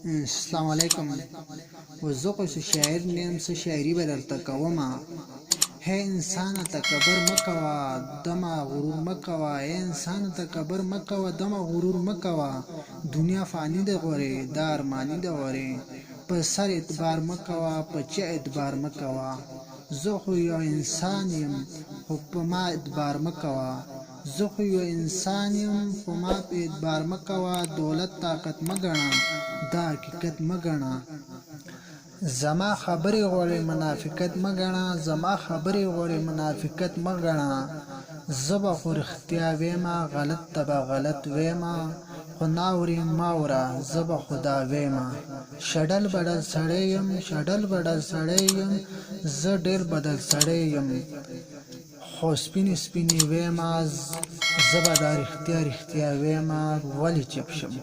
السلام علیکم. وزه خو شاعر نیم، څه شاعري به درته کومه. هی انسانه تکبر مه کوه، دمه غرور مه کوه. هی انسانه تکبر مه کوه، دمه غرور مه کوه. دنیا فانی ده غورې، دا ارماني ده غورې. په سر اعتبار مه کوه، په چا اعتبار مه کوه. زه خو یو انسان یم، خو په ما اعتبار مه کوه. زه خو یو انسان یم، خو ما په اعتبار مه کوه. دولت طاقت مه ګڼه، دا حقیقت مه ګڼه. زما خبرې غواړي منافقت مه ګڼه، زما خبرې غواړي منافقت مه ګڼه. زه به خو رښتیا ویمه، غلط ته به غلط ویمه. خو ناورې مه اوره، زه به خو دا ویمه. شډل بډل سړی یم، شډل بډل سړی یم. زه ډېر بدل سړی یم، خو سپینې سپینې ویمه. زه به دا رښتیا رښتیا ویمه، ولې چپ شم.